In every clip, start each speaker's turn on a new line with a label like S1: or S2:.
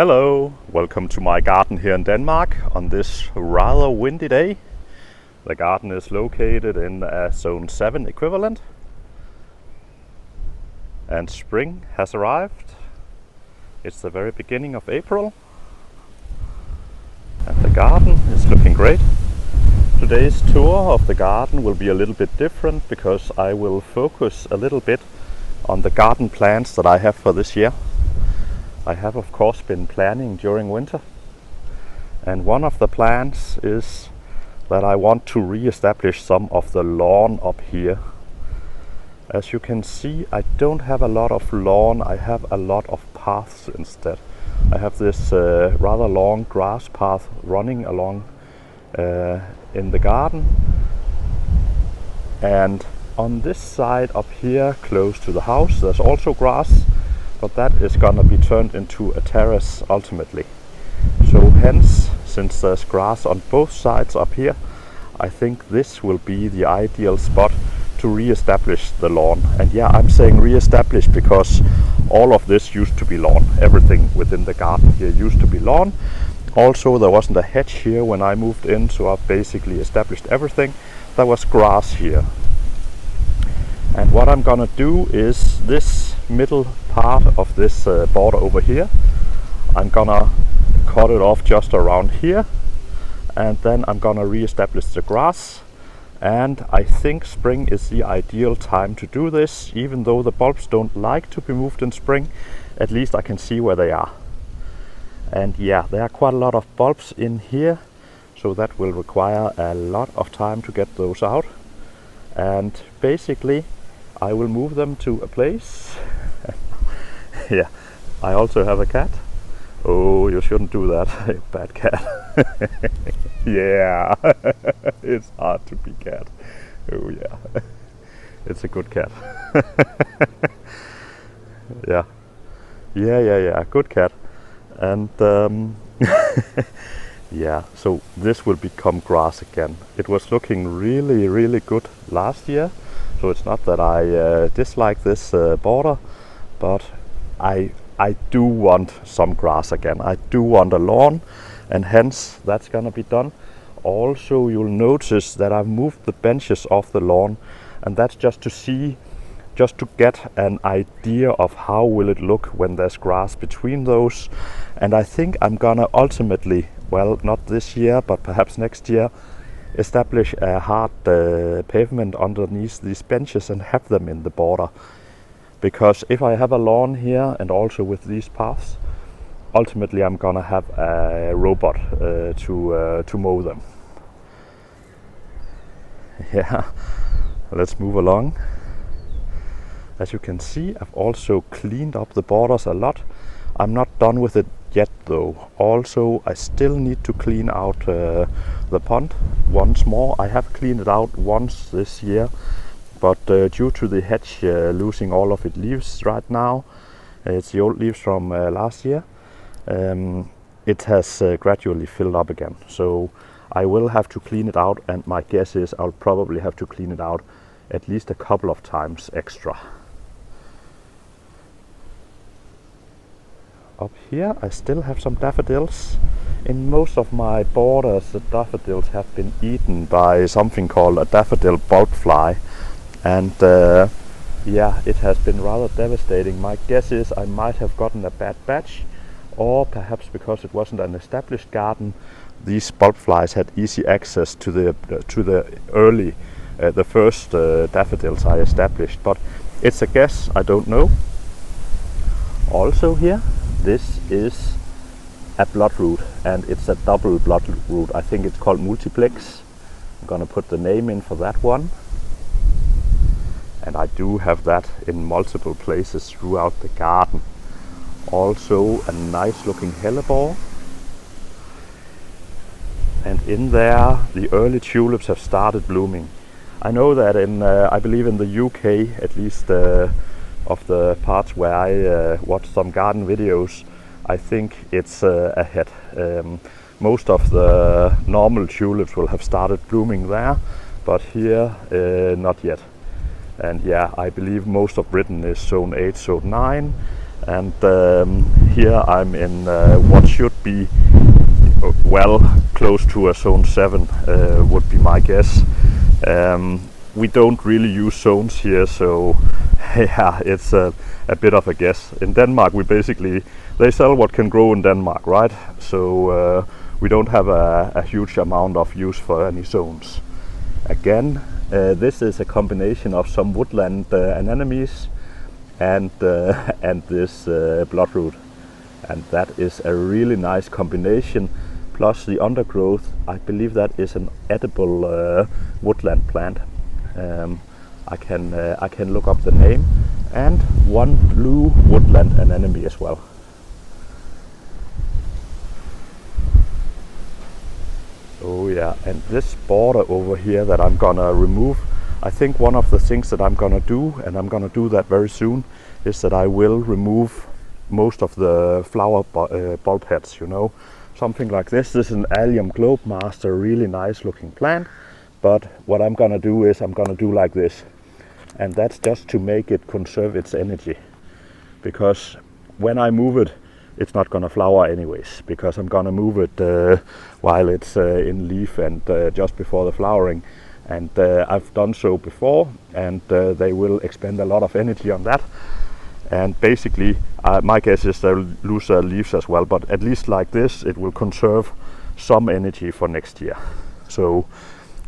S1: Hello, welcome to my garden here in Denmark on this rather windy day. The garden is located in a Zone 7 equivalent and spring has arrived. It's the very beginning of April and the garden is looking great. Today's tour of the garden will be a little bit different because I will focus a little bit on the garden plans that I have for this year. I have of course been planning during winter, and one of the plans is that I want to re-establish some of the lawn up here. As you can see, I don't have a lot of lawn, I have a lot of paths instead. I have this rather long grass path running along in the garden, and on this side up here close to the house there's also grass, but that is gonna be turned into a terrace ultimately. So hence, since there's grass on both sides up here, I think this will be the ideal spot to re-establish the lawn. And yeah, I'm saying re-establish because all of this used to be lawn. Everything within the garden here used to be lawn. Also, there wasn't a hedge here when I moved in, so I've basically established everything. There was grass here. And what I'm gonna do is this middle part of this border over here, I'm gonna cut it off just around here, and then I'm gonna re-establish the grass. And I think spring is the ideal time to do this. Even though the bulbs don't like to be moved in spring, at least I can see where they are. And yeah, there are quite a lot of bulbs in here, so that will require a lot of time to get those out. And basically I will move them to a place. Yeah, I also have a cat. Oh, you shouldn't do that, bad cat. Yeah, it's hard to be cat. Oh yeah, it's a good cat. Yeah, good cat. And yeah, so this will become grass again. It was looking really good last year, so it's not that I dislike this border, but I do want some grass again. I do want a lawn, and hence that's gonna be done. Also, you'll notice that I've moved the benches off the lawn, and that's just to get an idea of how will it look when there's grass between those. And I think I'm gonna ultimately, well, not this year, but perhaps next year, establish a hard pavement underneath these benches and have them in the border. Because if I have a lawn here and also with these paths, ultimately I'm gonna have a robot to mow them. Yeah, let's move along. As you can see, I've also cleaned up the borders a lot. I'm not done with it yet though. Also, I still need to clean out the pond once more. I have cleaned it out once this year, but due to the hedge losing all of its leaves right now, it's the old leaves from last year, it has gradually filled up again. So I will have to clean it out, and my guess is I'll probably have to clean it out at least a couple of times extra. Up here I still have some daffodils. In most of my borders the daffodils have been eaten by something called a daffodil bulb fly, and yeah, it has been rather devastating. My guess is I might have gotten a bad batch, or perhaps because it wasn't an established garden, these bulb flies had easy access to the early the first daffodils I established, but it's a guess, I don't know. Also here, this is a bloodroot, and it's a double bloodroot. I think it's called multiplex. I'm gonna put the name in for that one. And I do have that in multiple places throughout the garden. Also a nice looking hellebore. And in there, the early tulips have started blooming. I know that in, I believe in the UK, at least of the parts where I watch some garden videos, I think it's ahead. Most of the normal tulips will have started blooming there, but here not yet. And yeah, I believe most of Britain is zone 8, zone 9, and here I'm in what should be well close to a zone 7 would be my guess. We don't really use zones here, so yeah, it's a bit of a guess. In Denmark we basically, they sell what can grow in Denmark, right? So we don't have a huge amount of use for any zones. Again, this is a combination of some woodland anemones and this bloodroot, and that is a really nice combination. Plus the undergrowth, I believe that is an edible woodland plant. I can look up the name, and one blue woodland anemone as well. Oh yeah, and this border over here that I'm gonna remove, I think one of the things that I'm gonna do, and I'm gonna do that very soon, is that I will remove most of the flower bulb heads, you know. Something like this. This is an Allium Globemaster, really nice looking plant. But what I'm gonna do is I'm gonna do like this. And that's just to make it conserve its energy. Because when I move it, it's not gonna flower anyways, because I'm gonna move it while it's in leaf and just before the flowering. And I've done so before, and they will expend a lot of energy on that. And basically my guess is they'll lose their leaves as well, but at least like this it will conserve some energy for next year. So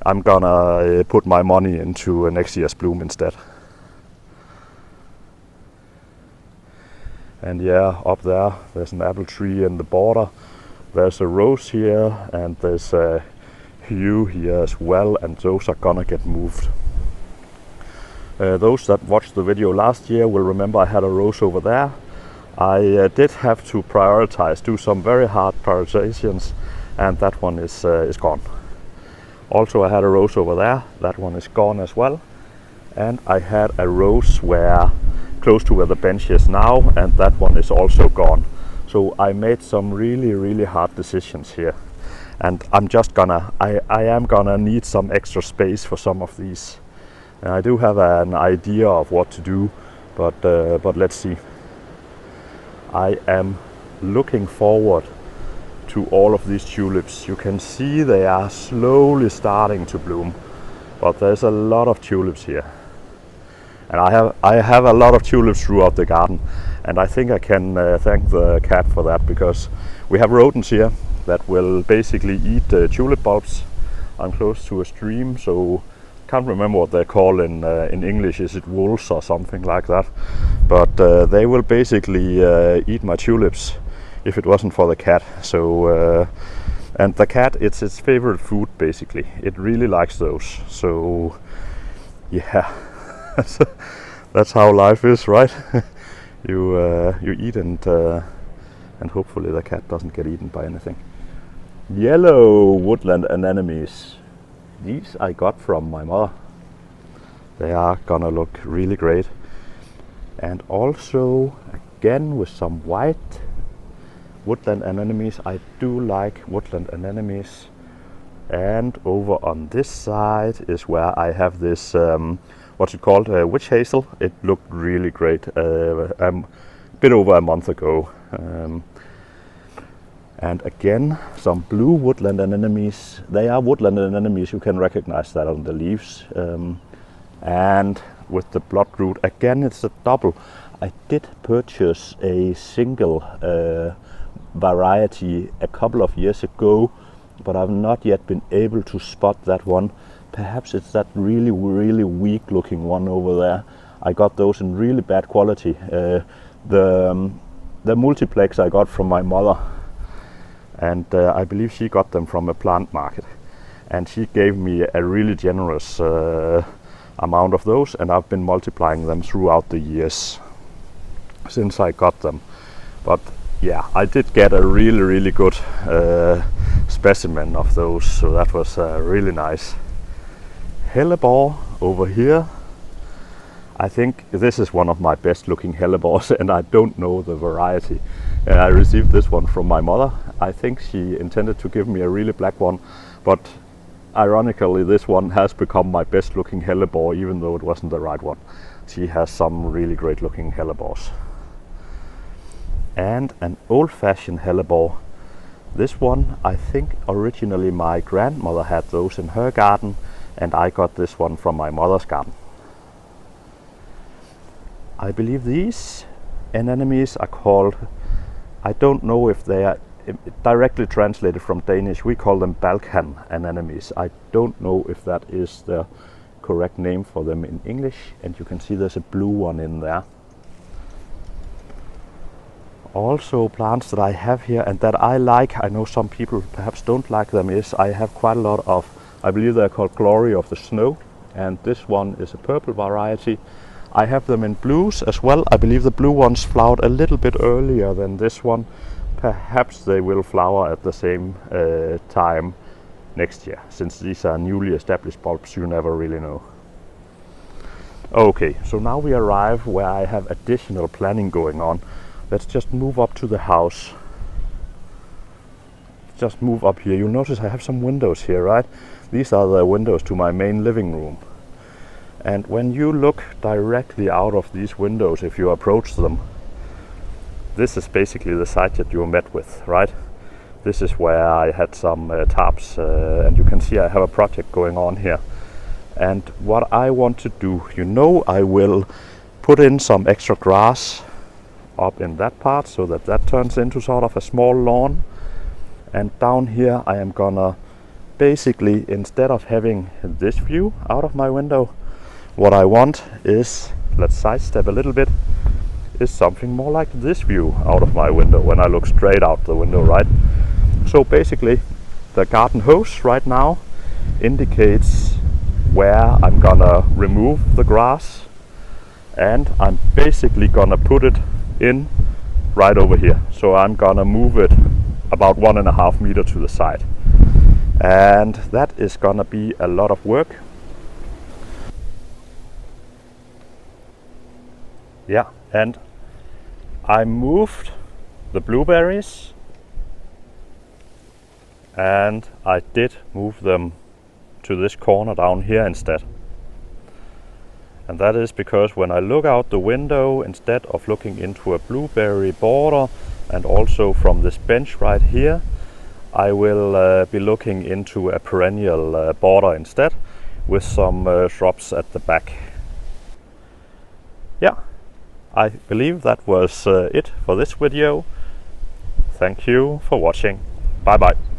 S1: I'm gonna put my money into next year's bloom instead. And yeah, up there's an apple tree in the border. There's a rose here, and there's a hue here as well, and those are gonna get moved. Those that watched the video last year will remember I had a rose over there. I did have to prioritize, do some very hard prioritizations, and that one is gone. Also I had a rose over there, that one is gone as well. And I had a rose close to where the bench is now, and that one is also gone. So I made some really hard decisions here. And I am gonna need some extra space for some of these. And I do have an idea of what to do, but let's see. I am looking forward to all of these tulips. You can see they are slowly starting to bloom, but there's a lot of tulips here. And I have a lot of tulips throughout the garden, and I think I can thank the cat for that, because we have rodents here that will basically eat tulip bulbs. I'm close to a stream, so can't remember what they're called in English. Is it wolves or something like that? But they will basically eat my tulips if it wasn't for the cat. So and the cat, it's its favorite food basically. It really likes those. So yeah, that's how life is, right? You eat and hopefully the cat doesn't get eaten by anything. Yellow woodland anemones. These I got from my mother. They are gonna look really great. And also again with some white woodland anemones. I do like woodland anemones. And over on this side is where I have this what's it called, witch hazel. It looked really great a bit over a month ago. And again, some blue woodland anemones. They are woodland anemones, you can recognize that on the leaves. And with the bloodroot, again it's a double. I did purchase a single variety a couple of years ago, but I've not yet been able to spot that one. Perhaps it's that really weak looking one over there. I got those in really bad quality. The multiplex I got from my mother, and I believe she got them from a plant market, and she gave me a really generous amount of those, and I've been multiplying them throughout the years since I got them. But yeah, I did get a really good specimen of those, so that was really nice. Hellebore over here. I think this is one of my best looking hellebores, and I don't know the variety. I received this one from my mother. I think she intended to give me a really black one, but ironically this one has become my best looking hellebore, even though it wasn't the right one. She has some really great looking hellebores. and an old-fashioned hellebore. This one, I think originally my grandmother had those in her garden, and I got this one from my mother's garden. I believe these anemones are called, I don't know if they are directly translated from Danish, we call them Balkan anemones. I don't know if that is the correct name for them in English, and you can see there's a blue one in there. Also plants that I have here and that I like, I know some people perhaps don't like them, is I have quite a lot of, I believe they're called Glory of the Snow, and this one is a purple variety. I have them in blues as well. I believe the blue ones flowered a little bit earlier than this one. Perhaps they will flower at the same time next year, since these are newly established bulbs, you never really know. Okay, so now we arrive where I have additional planning going on. Let's just move up to the house. Just move up here. You'll notice I have some windows here, right? These are the windows to my main living room. And when you look directly out of these windows, if you approach them, this is basically the site that you met with, right? This is where I had some tarps, and you can see I have a project going on here. And what I want to do, you know, I will put in some extra grass up in that part so that that turns into sort of a small lawn. And down here I am gonna basically, instead of having this view out of my window, what I want is, let's sidestep a little bit, is something more like this view out of my window when I look straight out the window, right? So basically the garden hose right now indicates where I'm gonna remove the grass, and I'm basically gonna put it in right over here. So I'm gonna move it about 1.5 meters to the side, and that is gonna be a lot of work. Yeah, and I moved the blueberries, and I did move them to this corner down here instead. And that is because when I look out the window, instead of looking into a blueberry border, and also from this bench right here, I will be looking into a perennial border instead, with some shrubs at the back. Yeah, I believe that was it for this video. Thank you for watching. Bye bye.